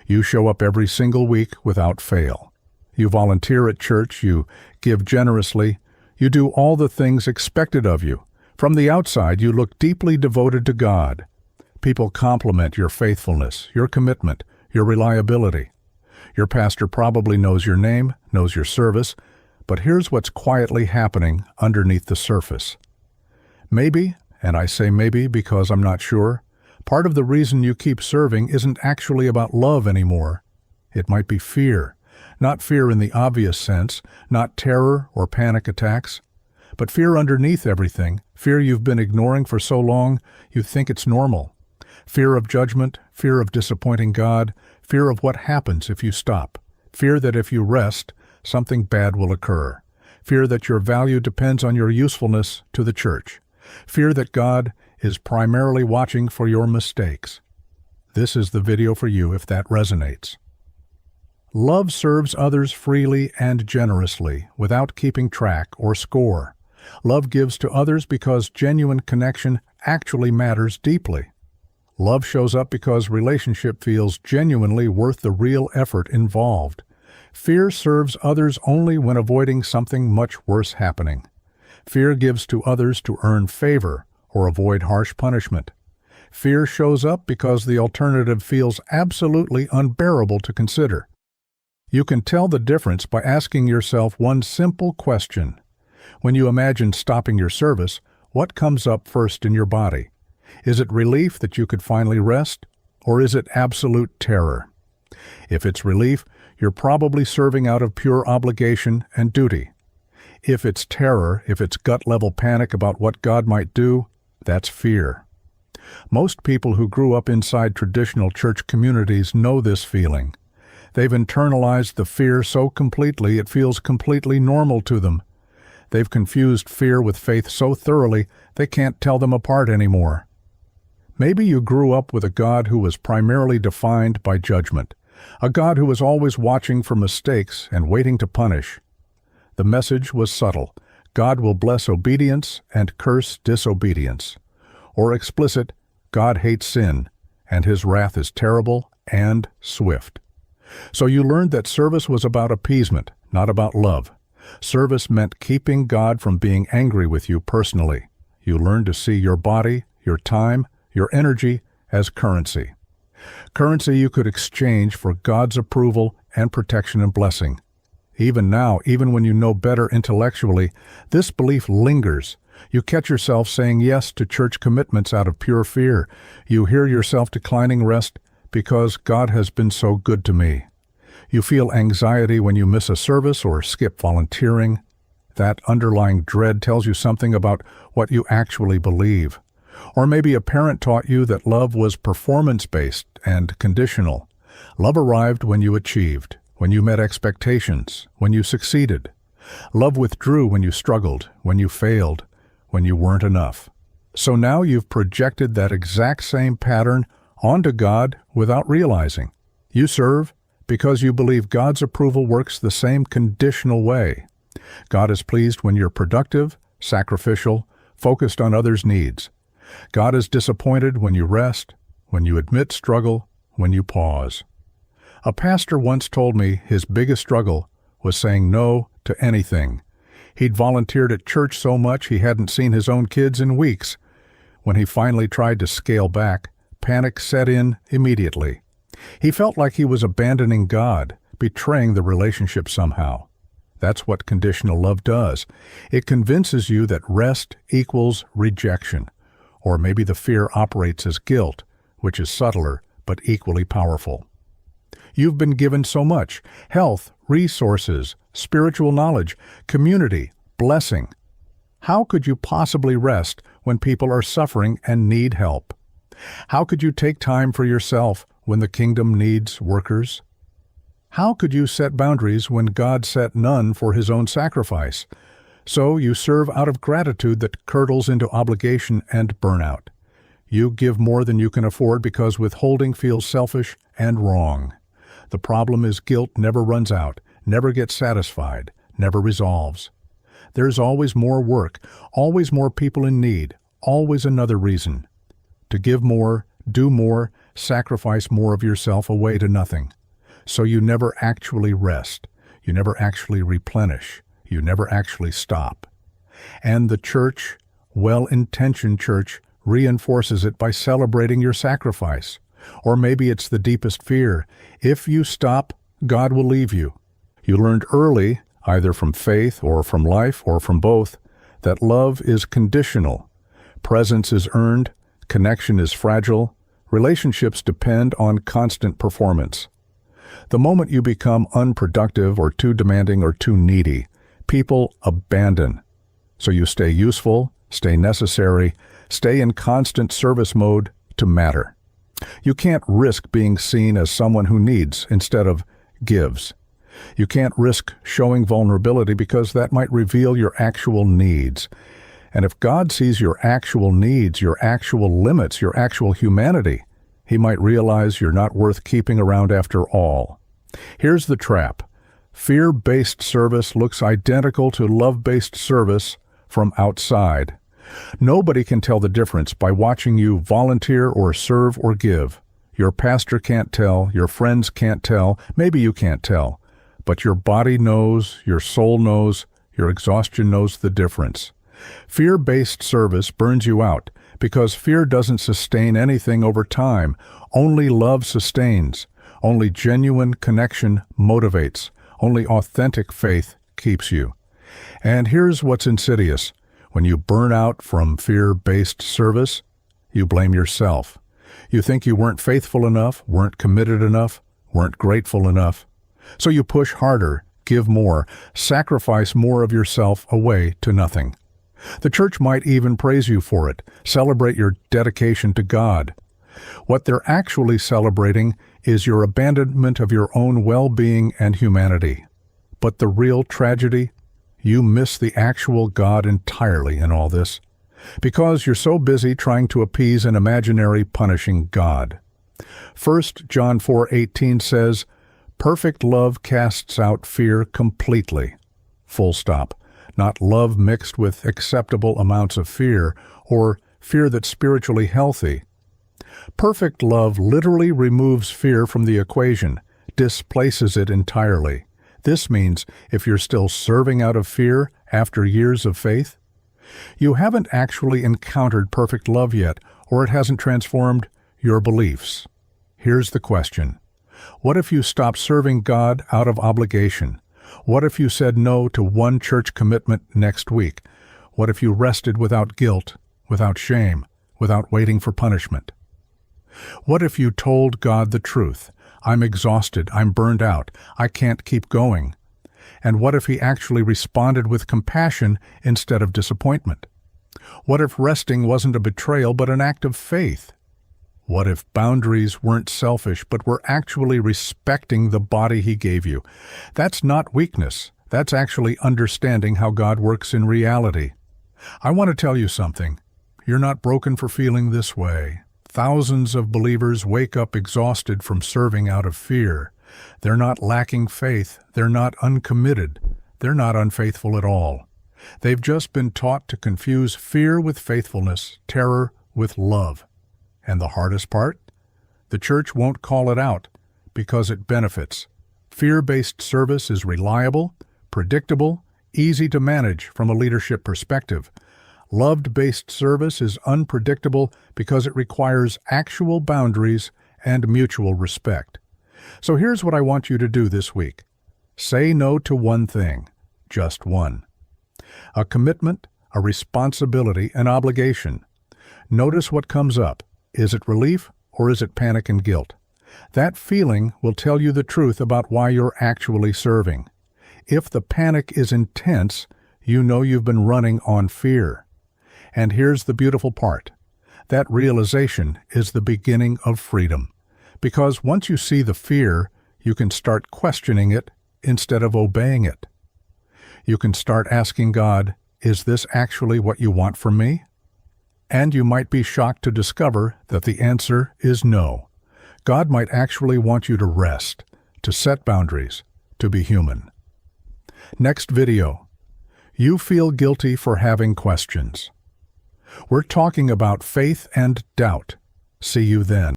You show up every single week without fail. You volunteer at church, you give generously, you do all the things expected of you. From the outside, you look deeply devoted to God. People compliment your faithfulness, your commitment, your reliability. Your pastor probably knows your name, knows your service, but here's what's quietly happening underneath the surface. Maybe, and I say maybe because I'm not sure, part of the reason you keep serving isn't actually about love anymore. It might be fear. Not fear in the obvious sense, not terror or panic attacks, but fear underneath everything, fear you've been ignoring for so long you think it's normal. Fear of judgment, fear of disappointing God, fear of what happens if you stop, fear that if you rest, something bad will occur, fear that your value depends on your usefulness to the church, fear that God is primarily watching for your mistakes. This is the video for you if that resonates. Love serves others freely and generously, without keeping track or score. Love gives to others because genuine connection actually matters deeply. Love shows up because relationship feels genuinely worth the real effort involved. Fear serves others only when avoiding something much worse happening. Fear gives to others to earn favor or avoid harsh punishment. Fear shows up because the alternative feels absolutely unbearable to consider. You can tell the difference by asking yourself one simple question. When you imagine stopping your service, what comes up first in your body? Is it relief that you could finally rest, or is it absolute terror? If it's relief, you're probably serving out of pure obligation and duty. If it's terror, if it's gut-level panic about what God might do, that's fear. Most people who grew up inside traditional church communities know this feeling. They've internalized the fear so completely it feels completely normal to them. They've confused fear with faith so thoroughly they can't tell them apart anymore. Maybe you grew up with a God who was primarily defined by judgment, a God who was always watching for mistakes and waiting to punish. The message was subtle. God will bless obedience and curse disobedience. Or explicit, God hates sin, and his wrath is terrible and swift. So you learned that service was about appeasement, not about love. Service meant keeping God from being angry with you personally. You learned to see your body, your time, your energy as currency. Currency you could exchange for God's approval and protection and blessing. Even now, even when you know better intellectually, this belief lingers. You catch yourself saying yes to church commitments out of pure fear. You hear yourself declining rest because God has been so good to me. You feel anxiety when you miss a service or skip volunteering. That underlying dread tells you something about what you actually believe. Or maybe a parent taught you that love was performance-based and conditional. Love arrived when you achieved, when you met expectations, when you succeeded. Love withdrew when you struggled, when you failed, when you weren't enough. So now you've projected that exact same pattern onto God without realizing. You serve because you believe God's approval works the same conditional way. God is pleased when you're productive, sacrificial, focused on others' needs. God is disappointed when you rest, when you admit struggle, when you pause. A pastor once told me his biggest struggle was saying no to anything. He'd volunteered at church so much he hadn't seen his own kids in weeks. When he finally tried to scale back, panic set in immediately. He felt like he was abandoning God, betraying the relationship somehow. That's what conditional love does. It convinces you that rest equals rejection. Or maybe the fear operates as guilt, which is subtler but equally powerful. You've been given so much: health, resources, spiritual knowledge, community, blessing. How could you possibly rest when people are suffering and need help? How could you take time for yourself when the kingdom needs workers? How could you set boundaries when God set none for his own sacrifice? So you serve out of gratitude that curdles into obligation and burnout. You give more than you can afford because withholding feels selfish and wrong. The problem is guilt never runs out, never gets satisfied, never resolves. There's always more work, always more people in need, always another reason. To give more, do more, sacrifice more of yourself away to nothing. So you never actually rest. You never actually replenish. You never actually stop. And the church, well-intentioned church, reinforces it by celebrating your sacrifice. Or maybe it's the deepest fear. If you stop, God will leave you. You learned early, either from faith or from life or from both, that love is conditional. Presence is earned, connection is fragile, relationships depend on constant performance. The moment you become unproductive or too demanding or too needy, people abandon. So you stay useful, stay necessary, stay in constant service mode to matter. You can't risk being seen as someone who needs instead of gives. You can't risk showing vulnerability because that might reveal your actual needs. And if God sees your actual needs, your actual limits, your actual humanity, He might realize you're not worth keeping around after all. Here's the trap. Fear-based service looks identical to love-based service from outside. Nobody can tell the difference by watching you volunteer or serve or give. Your pastor can't tell, your friends can't tell, maybe you can't tell. But your body knows, your soul knows, your exhaustion knows the difference. Fear-based service burns you out because fear doesn't sustain anything over time. Only love sustains. Only genuine connection motivates. Only authentic faith keeps you. And here's what's insidious. When you burn out from fear-based service, you blame yourself. You think you weren't faithful enough, weren't committed enough, weren't grateful enough. So you push harder, give more, sacrifice more of yourself away to nothing. The church might even praise you for it, celebrate your dedication to God. What they're actually celebrating is your abandonment of your own well-being and humanity. But the real tragedy? You miss the actual God entirely in all this, because you're so busy trying to appease an imaginary punishing God. 1 John 4:18 says, "Perfect love casts out fear completely." Full stop. Not love mixed with acceptable amounts of fear, or fear that's spiritually healthy. Perfect love literally removes fear from the equation, displaces it entirely. This means if you're still serving out of fear after years of faith, you haven't actually encountered perfect love yet, or it hasn't transformed your beliefs. Here's the question. What if you stopped serving God out of obligation? What if you said no to one church commitment next week? What if you rested without guilt, without shame, without waiting for punishment? What if you told God the truth? I'm exhausted, I'm burned out, I can't keep going. And what if He actually responded with compassion instead of disappointment? What if resting wasn't a betrayal but an act of faith? What if boundaries weren't selfish but were actually respecting the body He gave you? That's not weakness. That's actually understanding how God works in reality. I want to tell you something. You're not broken for feeling this way. Thousands of believers wake up exhausted from serving out of fear. They're not lacking faith. They're not uncommitted. They're not unfaithful at all. They've just been taught to confuse fear with faithfulness, terror with love. And the hardest part? The church won't call it out because it benefits. Fear-based service is reliable, predictable, easy to manage from a leadership perspective. Love-based service is unpredictable because it requires actual boundaries and mutual respect. So here's what I want you to do this week. Say no to one thing, just one. A commitment, a responsibility, an obligation. Notice what comes up. Is it relief or is it panic and guilt? That feeling will tell you the truth about why you're actually serving. If the panic is intense, you know you've been running on fear. And here's the beautiful part. That realization is the beginning of freedom. Because once you see the fear, you can start questioning it instead of obeying it. You can start asking God, is this actually what you want from me? And you might be shocked to discover that the answer is no. God might actually want you to rest, to set boundaries, to be human. Next video. You feel guilty for having questions. We're talking about faith and doubt. See you then.